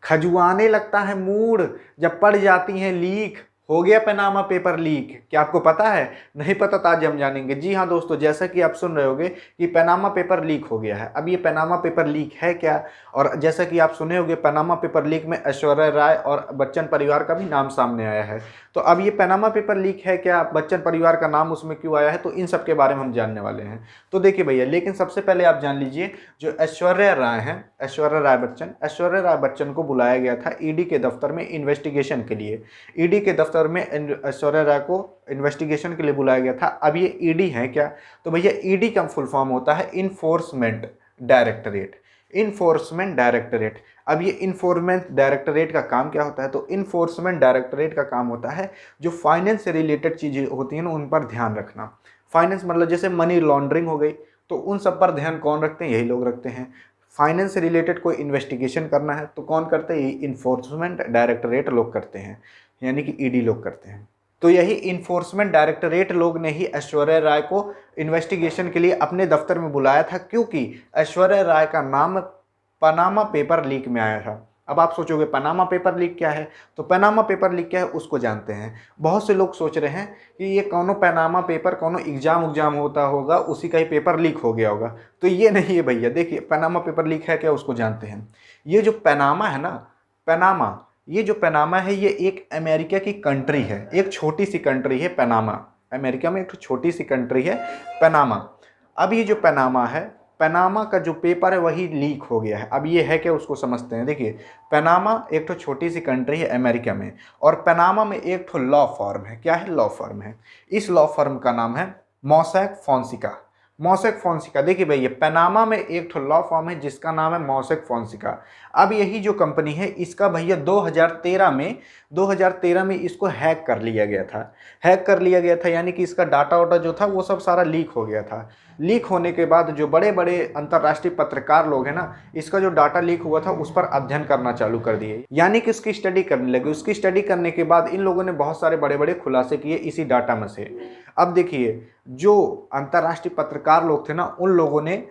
खजुआने लगता है मूड जब पड़ जाती हैं लीक। हो गया पनामा पेपर लीक। क्या आपको पता है? नहीं पता तो आज हम जानेंगे। जी हाँ दोस्तों, जैसा कि आप सुन रहे होंगे कि पनामा पेपर लीक हो गया है। अब ये पनामा पेपर लीक है क्या? और जैसा कि आप सुने होंगे, पनामा पेपर लीक में ऐश्वर्या राय और बच्चन परिवार का भी नाम सामने आया है। तो अब ये पनामा पेपर लीक है क्या, बच्चन परिवार का नाम उसमें क्यों आया है, तो इन सब के बारे में हम जानने वाले हैं। तो देखिए भैया, लेकिन सबसे पहले आप जान लीजिए, जो ऐश्वर्या राय हैं, ऐश्वर्या राय बच्चन को बुलाया गया था ईडी के दफ्तर में इन्वेस्टिगेशन के लिए। ईडी के दफ्तर में ऐश्वर्या राय को इन्वेस्टिगेशन के लिए बुलाया गया था। अब ये ईडी है क्या? तो भैया ईडी का फुल फॉर्म होता है इन्फोर्समेंट डायरेक्टरेट। Enforcement directorate. अब ये इन्फोर्समेंट डायरेक्टरेट का काम क्या होता है? तो इन्फोर्समेंट डायरेक्टरेट का काम होता है जो फाइनेंस से रिलेटेड चीज़ें होती हैं ना, उन पर ध्यान रखना। फाइनेंस मतलब जैसे मनी लॉन्ड्रिंग हो गई, तो उन सब पर ध्यान कौन रखते हैं? यही लोग रखते हैं। फाइनेंस से रिलेटेड कोई इन्वेस्टिगेशन करना है तो कौन करते हैं? यही इन्फोर्समेंट डायरेक्टरेट लोग करते हैं, यानी कि ईडी लोग करते हैं। तो यही इन्फोर्समेंट डायरेक्टरेट लोग ने ही ऐश्वर्या राय को इन्वेस्टिगेशन के लिए अपने दफ्तर में बुलाया था, क्योंकि ऐश्वर्या राय का नाम पनामा पेपर लीक में आया था। अब आप सोचोगे पनामा पेपर लीक क्या है? तो पनामा पेपर लीक क्या है उसको जानते हैं। बहुत से लोग सोच रहे हैं कि ये कौनो पनामा पेपर कौनो एग्जाम होता होगा, उसी का ही पेपर लीक हो गया होगा। तो ये नहीं है भैया। देखिए पनामा पेपर लीक है क्या उसको जानते हैं। ये जो पनामा है ना, पनामा, ये जो पनामा है ये एक अमेरिका की कंट्री है, एक छोटी सी कंट्री है पनामा। अमेरिका में एक छोटी सी कंट्री है पनामा। अब ये जो पनामा है, पनामा का जो पेपर है वही लीक हो गया है। अब ये है क्या उसको समझते हैं। देखिए पनामा एक तो छोटी सी कंट्री है अमेरिका में, और पनामा में एक तो लॉ फर्म है। क्या है? लॉ फर्म है। इस लॉ फर्म का नाम है मोसैक फोंसिका। मोसैक फोंसिका। देखिए भैया, पनामा में एक तो लॉ फर्म है जिसका नाम है मोसैक फोंसिका। अब यही जो कंपनी है इसका भैया 2013 में इसको हैक कर लिया गया था। हैक कर लिया गया था यानी कि इसका डाटा वाटा जो था वो सब सारा लीक हो गया था। लीक होने के बाद जो बड़े बड़े अंतर्राष्ट्रीय पत्रकार लोग हैं ना, इसका जो डाटा लीक हुआ था उस पर अध्ययन करना चालू कर दिए, यानी कि उसकी स्टडी करने लगे। उसकी स्टडी करने के बाद इन लोगों ने बहुत सारे बड़े बड़े खुलासे किए इसी डाटा में से। अब देखिए, जो अंतर्राष्ट्रीय पत्रकार लोग थे ना, उन लोगों ने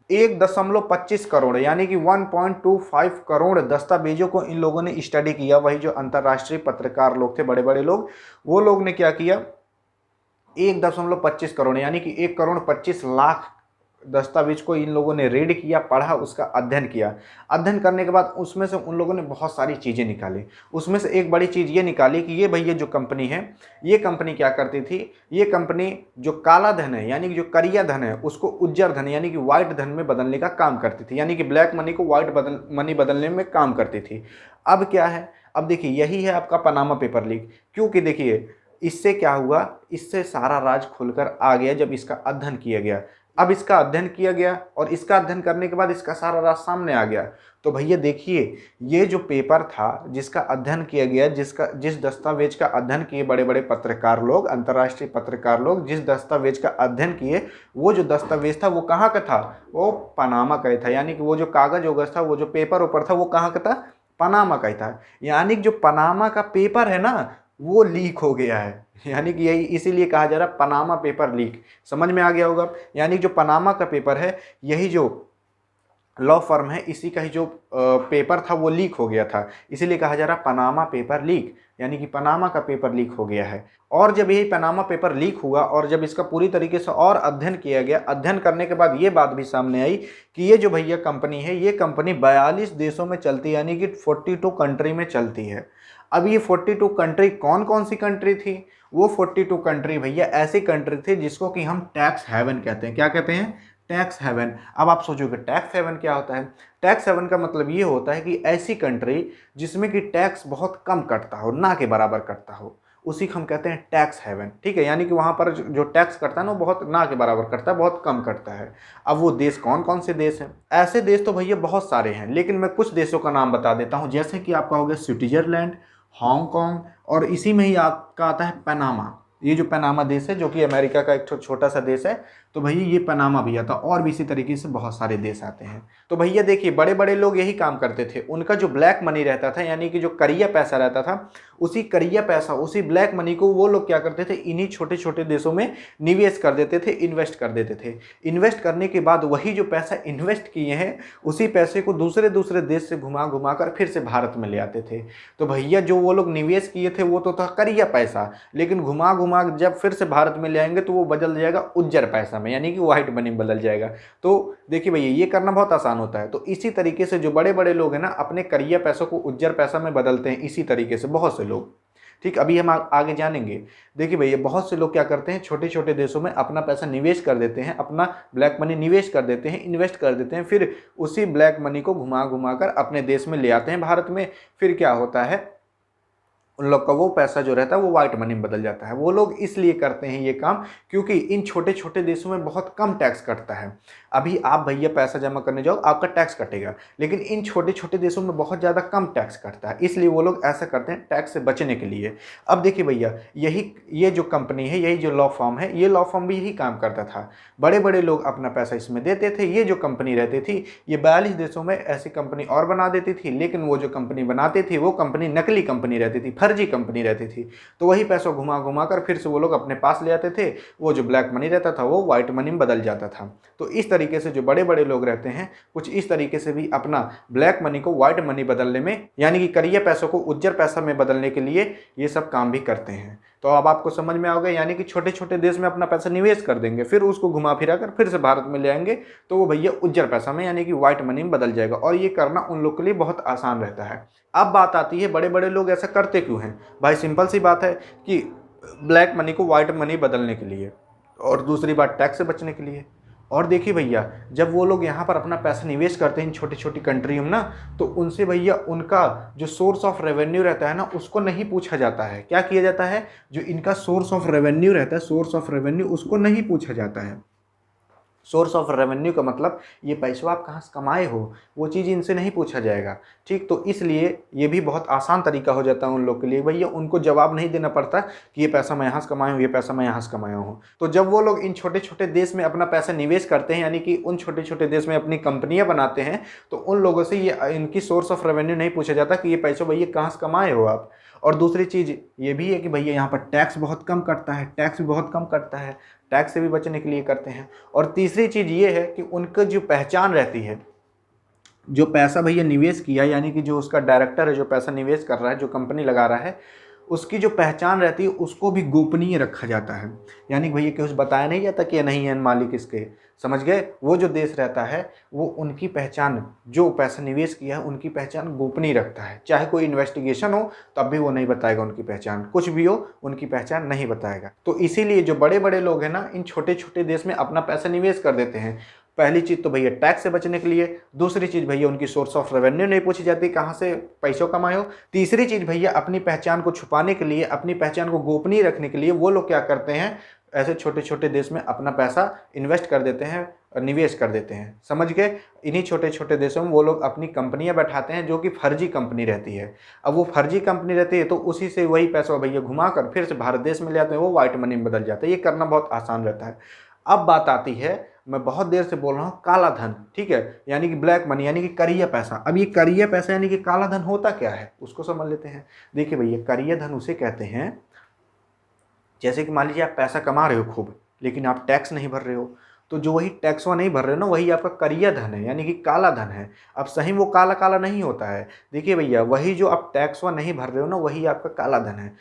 1.25 करोड़ यानी कि 1.25 करोड़ दस्तावेजों को इन लोगों ने स्टडी किया। वही जो अंतर्राष्ट्रीय पत्रकार लोग थे, बड़े बड़े लोग, वो लोग ने क्या किया, 1.25 करोड़ यानी कि 1.25 करोड़ दस्तावेज को इन लोगों ने रीड किया, पढ़ा, उसका अध्ययन किया। अध्ययन करने के बाद उसमें से उन लोगों ने बहुत सारी चीज़ें निकाली। उसमें से एक बड़ी चीज़ ये निकाली कि ये भैया जो कंपनी है, ये कंपनी क्या करती थी, ये कंपनी जो काला धन है यानी कि जो करिया धन है उसको उज्जर धन यानी कि वाइट धन में बदलने का काम करती थी, यानी कि ब्लैक मनी को वाइट मनी बदलने में काम करती थी। अब क्या है, अब देखिए यही है आपका पनामा पेपर लीक। क्योंकि देखिए इससे क्या हुआ, इससे सारा राज खुलकर आ गया जब इसका अध्ययन किया गया। अब इसका अध्ययन किया गया और इसका अध्ययन करने के बाद इसका सारा राज सामने आ गया। तो भैया देखिए, ये जो पेपर था जिसका अध्ययन किया गया, जिस दस्तावेज का अध्ययन किए बड़े बड़े पत्रकार लोग, अंतर्राष्ट्रीय पत्रकार लोग जिस दस्तावेज का अध्ययन किए, वो जो दस्तावेज था वो कहाँ का था? वो पनामा का ही था। यानी कि वो जो कागज वगज था, वो जो पेपर ऊपर था, वो कहाँ का था? पनामा का ही था। यानी कि जो पनामा का पेपर है ना, वो लीक हो गया है। यानी कि यही इसीलिए कहा जा रहा है पनामा पेपर लीक। समझ में आ गया होगा। यानी जो पनामा का पेपर है, यही जो लॉ फर्म है, इसी का ही जो पेपर था वो लीक हो गया था, इसीलिए कहा जा रहा है पनामा पेपर लीक, यानी कि पनामा का पेपर लीक हो गया है। और जब यही पनामा पेपर लीक हुआ और जब इसका पूरी तरीके से और अध्ययन किया गया, अध्ययन करने के बाद ये बात भी सामने आई कि ये जो भैया कंपनी है, ये कंपनी 42 देशों में चलती है, यानी कि 42 कंट्री में चलती है। अब ये 42 कंट्री कौन कौन सी कंट्री थी? वो 42 कंट्री भैया ऐसी कंट्री थी जिसको कि हम टैक्स हेवन कहते हैं। क्या कहते हैं? Tax haven. अब आप सोचोगे टैक्स हेवन क्या होता है? टैक्स हेवन का मतलब ये होता है कि ऐसी कंट्री जिसमें कि टैक्स बहुत कम कटता हो, ना के बराबर कटता हो, उसी को हम कहते हैं टैक्स हेवन। ठीक है, यानी कि वहाँ पर जो टैक्स कटता है ना, वो बहुत ना के बराबर कटता है, बहुत कम कटता है। अब वो देश कौन कौन से देश हैं? ऐसे देश तो भैया बहुत सारे हैं, लेकिन मैं कुछ देशों का नाम बता देता हूँ। जैसे कि आपका हो गया स्विट्जरलैंड, हांगकांग, और इसी में ही आपका आता है पनामा। ये जो पनामा देश है, जो कि अमेरिका का एक छोटा सा देश है, तो भैया ये पनामा भी आता है। और भी इसी तरीके से बहुत सारे देश आते हैं। तो भैया देखिए बड़े बड़े लोग यही काम करते थे, उनका जो ब्लैक मनी रहता था यानी कि जो करिया पैसा रहता था, उसी करिया पैसा, उसी ब्लैक मनी को वो लोग क्या करते थे, इन्हीं छोटे छोटे देशों में निवेश कर देते थे, इन्वेस्ट कर देते थे। इन्वेस्ट करने के बाद वही जो पैसा इन्वेस्ट किए हैं उसी पैसे को दूसरे दूसरे देश से घुमा घुमा कर फिर से भारत में ले आते थे। तो भैया जो वो लोग निवेश किए थे वो तो था करिया पैसा, लेकिन घुमा घुमा जब फिर से भारत में ले आएंगे तो वो बदल जाएगा उज्जर पैसा में, यानी कि व्हाइट मनी में बदल जाएगा। तो देखिए भैया ये करना बहुत आसान होता है। तो इसी तरीके से जो बड़े बड़े लोग हैं ना अपने करिया पैसों को उज्जर पैसा में बदलते हैं, इसी तरीके से बहुत से लोग। ठीक, अभी हम आगे जानेंगे। देखिए भैया बहुत से लोग क्या करते हैं, छोटे छोटे देशों में अपना पैसा निवेश कर देते हैं, अपना ब्लैक मनी निवेश कर देते हैं, इन्वेस्ट कर देते हैं, फिर उसी ब्लैक मनी को घुमा घुमा कर अपने देश में ले आते हैं भारत में। फिर क्या होता है, उन लोग का वो पैसा जो रहता है वो व्हाइट मनी में बदल जाता है। वो लोग इसलिए करते हैं ये काम क्योंकि इन छोटे छोटे देशों में बहुत कम टैक्स कटता है। अभी आप भैया पैसा जमा करने जाओ आपका टैक्स कटेगा, लेकिन इन छोटे छोटे देशों में बहुत ज़्यादा कम टैक्स कटता है, इसलिए वो लोग ऐसा करते हैं टैक्स से बचने के लिए। अब देखिए भैया ये जो कंपनी है, यही जो लॉ फॉर्म है, ये लॉ फॉर्म भी यही काम करता था। बड़े बड़े लोग अपना पैसा इसमें देते थे। ये जो कंपनी रहती थी ये 42 देशों में ऐसी कंपनी और बना देती थी, लेकिन वो जो कंपनी बनाती थी वो कंपनी नकली कंपनी रहती थी, फर्जी कंपनी रहती थी। तो वही पैसा घुमा घुमा कर फिर से वो लोग अपने पास ले आते थे। वो जो ब्लैक मनी रहता था वो व्हाइट मनी में बदल जाता था। तो इस तरीके से जो बड़े बड़े लोग रहते हैं कुछ इस तरीके से भी अपना ब्लैक मनी को व्हाइट मनी बदलने में, यानी कि करिया पैसों को उज्जर पैसा में बदलने के लिए ये सब काम भी करते हैं। तो अब आपको समझ में आ गया, यानी कि छोटे छोटे देश में अपना पैसा निवेश कर देंगे, फिर उसको घुमा फिरा कर फिर से भारत में ले आएंगे, तो वो भैया उज्जर पैसा में यानी कि व्हाइट मनी में बदल जाएगा। और ये करना उन लोग के लिए बहुत आसान रहता है। अब बात आती है बड़े बड़े लोग ऐसा करते क्यों हैं। भाई सिंपल सी बात है कि ब्लैक मनी को व्हाइट मनी बदलने के लिए, और दूसरी बात टैक्स से बचने के लिए। और देखिए भैया जब वो लोग यहाँ पर अपना पैसा निवेश करते हैं इन छोटी छोटी कंट्री में ना, तो उनसे भैया उनका जो सोर्स ऑफ रेवेन्यू रहता है ना उसको नहीं पूछा जाता है। क्या किया जाता है, जो इनका सोर्स ऑफ रेवेन्यू रहता है, सोर्स ऑफ रेवेन्यू उसको नहीं पूछा जाता है। सोर्स ऑफ रेवेन्यू का मतलब ये पैसा आप कहाँ से कमाए हो, वो चीज़ इनसे नहीं पूछा जाएगा। ठीक, तो इसलिए ये भी बहुत आसान तरीका हो जाता है उन लोग के लिए। भैया उनको जवाब नहीं देना पड़ता कि ये पैसा मैं यहाँ से कमाया हूँ, ये पैसा मैं यहाँ से कमाया हूँ। तो जब वो लोग इन छोटे छोटे देश में अपना पैसा निवेश करते हैं, यानी कि उन छोटे छोटे देश में अपनी कंपनियाँ बनाते हैं, तो उन लोगों से ये इनकी सोर्स ऑफ रेवेन्यू नहीं पूछा जाता कि ये पैसा भैया कहाँ से कमाए हो आप। और दूसरी चीज़ ये भी है कि भैया यहाँ पर टैक्स बहुत कम कटता है, टैक्स भी बहुत कम कटता है, टैक्स से भी बचने के लिए करते हैं। और तीसरी चीज़ ये है कि उनका जो पहचान रहती है, जो पैसा भैया निवेश किया, यानी कि जो उसका डायरेक्टर है जो पैसा निवेश कर रहा है, जो कंपनी लगा रहा है, उसकी जो पहचान रहती है उसको भी गोपनीय रखा जाता है। यानी भैया कुछ बताया नहीं जाता कि नहीं है मालिक इसके, समझ गए। वो जो देश रहता है वो उनकी पहचान, जो पैसा निवेश किया है उनकी पहचान गोपनीय रखता है। चाहे कोई इन्वेस्टिगेशन हो तब भी वो नहीं बताएगा उनकी पहचान, कुछ भी हो उनकी पहचान नहीं बताएगा। तो इसीलिए जो बड़े बड़े लोग हैं ना इन छोटे छोटे देश में अपना पैसा निवेश कर देते हैं। पहली चीज़ तो भैया टैक्स से बचने के लिए, दूसरी चीज़ भैया उनकी सोर्स ऑफ रेवेन्यू नहीं पूछी जाती कहाँ से पैसों कमाए हो, तीसरी चीज़ भैया अपनी पहचान को छुपाने के लिए, अपनी पहचान को गोपनीय रखने के लिए वो लोग क्या करते हैं, ऐसे छोटे छोटे देश में अपना पैसा इन्वेस्ट कर देते हैं, निवेश कर देते हैं। समझ गए। इन्हीं छोटे छोटे देशों में वो लोग अपनी कंपनियां बैठाते हैं जो कि फर्जी कंपनी रहती है। अब वो फर्जी कंपनी रहती है तो उसी से वही पैसा भैया घुमा कर फिर से भारत देश में ले आते हैं, वो व्हाइट मनी में बदल जाता है। ये करना बहुत आसान रहता है। अब बात आती है, मैं बहुत देर से बोल रहा हूँ, काला धन। ठीक है, यानी कि ब्लैक मनी, यानी कि करिया पैसा। अब ये करिया पैसा यानी कि काला धन होता क्या है उसको समझ लेते हैं। देखिए भैया करिया धन उसे कहते हैं, जैसे कि मान लीजिए आप पैसा कमा रहे हो खूब, लेकिन आप टैक्स नहीं भर रहे हो, तो जो वही टैक्स नहीं भर रहे हो ना वही आपका करिया धन है, यानी कि काला धन है। अब सही वो काला काला नहीं होता है। देखिए भैया वही जो आप टैक्स नहीं भर रहे हो ना वही आपका काला धन है।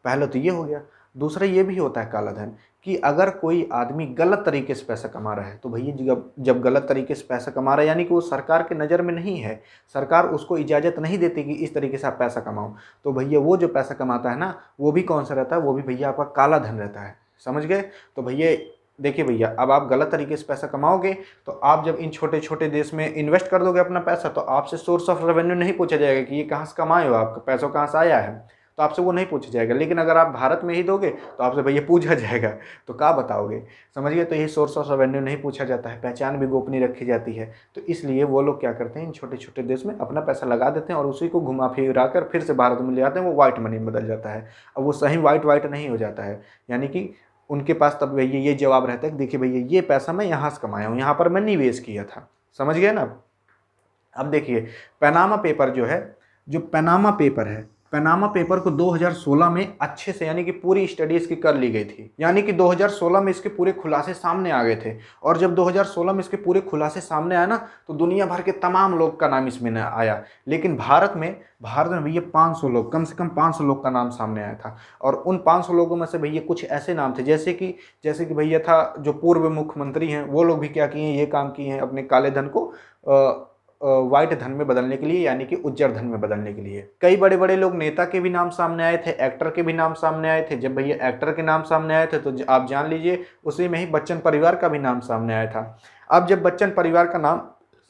पहले तो ये हो गया। दूसरा ये भी होता है काला धन कि अगर कोई आदमी गलत तरीके से पैसा कमा रहा है, तो भैया जब गलत तरीके से पैसा कमा रहा है यानी कि वो सरकार के नज़र में नहीं है, सरकार उसको इजाज़त नहीं देती कि इस तरीके से आप पैसा कमाओ, तो भैया वो जो पैसा कमाता है ना वो भी कौन सा रहता है, वो भी भैया आपका काला धन रहता है। समझ गए। तो भैया देखिए भैया अब आप गलत तरीके से पैसा कमाओगे तो आप जब इन छोटे छोटे देश में इन्वेस्ट कर दोगे अपना पैसा, तो आपसे सोर्स ऑफ रेवेन्यू नहीं पूछा जाएगा कि ये कहाँ से कमाए हो, आपका पैसा कहाँ से आया है, तो आपसे वो नहीं पूछा जाएगा। लेकिन अगर आप भारत में ही दोगे तो आपसे भैया पूछा जाएगा, तो क्या बताओगे। समझ गए। तो ये सोर्स ऑफ रेवेन्यू नहीं पूछा जाता है, पहचान भी गोपनीय रखी जाती है। तो इसलिए वो लोग क्या करते हैं, इन छोटे छोटे देश में अपना पैसा लगा देते हैं और उसी को घुमा फिरा कर फिर से भारत में ले आते हैं, वो व्हाइट मनी में बदल जाता है। अब वो सही व्हाइट नहीं हो जाता है, यानी कि उनके पास तब भैया ये जवाब रहता है कि देखिए भैया ये पैसा मैं यहाँ से कमाया हूँ, यहाँ पर मैं निवेश किया था। समझ गए ना। अब देखिए पनामा पेपर जो है, जो पनामा पेपर है, पनामा पेपर को 2016 में अच्छे से यानी कि पूरी स्टडी इसकी कर ली गई थी, यानी कि 2016 में इसके पूरे खुलासे सामने आ गए थे। और जब 2016 में इसके पूरे खुलासे सामने आया ना, तो दुनिया भर के तमाम लोग का नाम इसमें आया। लेकिन भारत में भैया 500 लोग, कम से कम 500 लोग का नाम सामने आया था। और उन 500 लोगों में से भैया कुछ ऐसे नाम थे जैसे कि भैया था जो पूर्व मुख्यमंत्री हैं, वो लोग भी क्या किए हैं, ये काम किए हैं अपने काले धन को व्हाइट धन में बदलने के लिए, यानी कि उज्जर धन में बदलने के लिए। कई बड़े बड़े लोग, नेता के भी नाम सामने आए थे, एक्टर के भी नाम सामने आए थे। जब भैया एक्टर के नाम सामने आए थे तो आप जान लीजिए उसी में ही बच्चन परिवार का भी नाम सामने आया था। अब जब बच्चन परिवार का नाम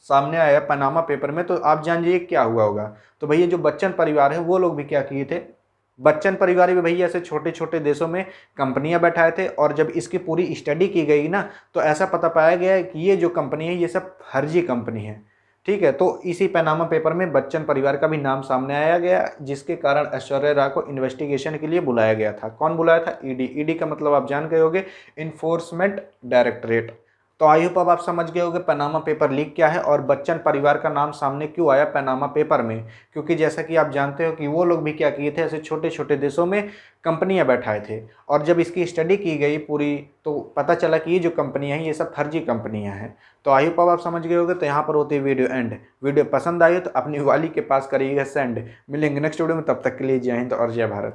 सामने आया पनामा पेपर में, तो आप जान लीजिए क्या हुआ होगा। तो भैया जो बच्चन परिवार है वो लोग भी क्या किए थे, बच्चन परिवार भी भैया ऐसे छोटे छोटे देशों में कंपनियां बैठाए थे। और जब इसकी पूरी स्टडी की गई ना, तो ऐसा पता पाया गया है कि ये जो कंपनी है ये सब फर्जी कंपनी है। ठीक है, तो इसी पनामा पेपर में बच्चन परिवार का भी नाम सामने आया गया, जिसके कारण ऐश्वर्या राय को इन्वेस्टिगेशन के लिए बुलाया गया था। कौन बुलाया था? ईडी। ईडी का मतलब आप जान गए होंगे, इन्फोर्समेंट डायरेक्टरेट। तो आई होप अब आप समझ गए होंगे पनामा पेपर लीक क्या है और बच्चन परिवार का नाम सामने क्यों आया पनामा पेपर में। क्योंकि जैसा कि आप जानते हो कि वो लोग भी क्या किए थे, ऐसे छोटे छोटे देशों में कंपनियां बैठाए थे। और जब इसकी स्टडी की गई पूरी, तो पता चला कि ये जो कंपनियां हैं ये सब फर्जी कंपनियां हैं। तो आई होप अब आप समझ गए होंगे। तो यहाँ पर होती है वीडियो एंड। वीडियो पसंद आई तो अपनी वाली के पास करिएगा सेंड। मिलेंगे नेक्स्ट वीडियो में, तब तक के लिए जय हिंद और जय भारत।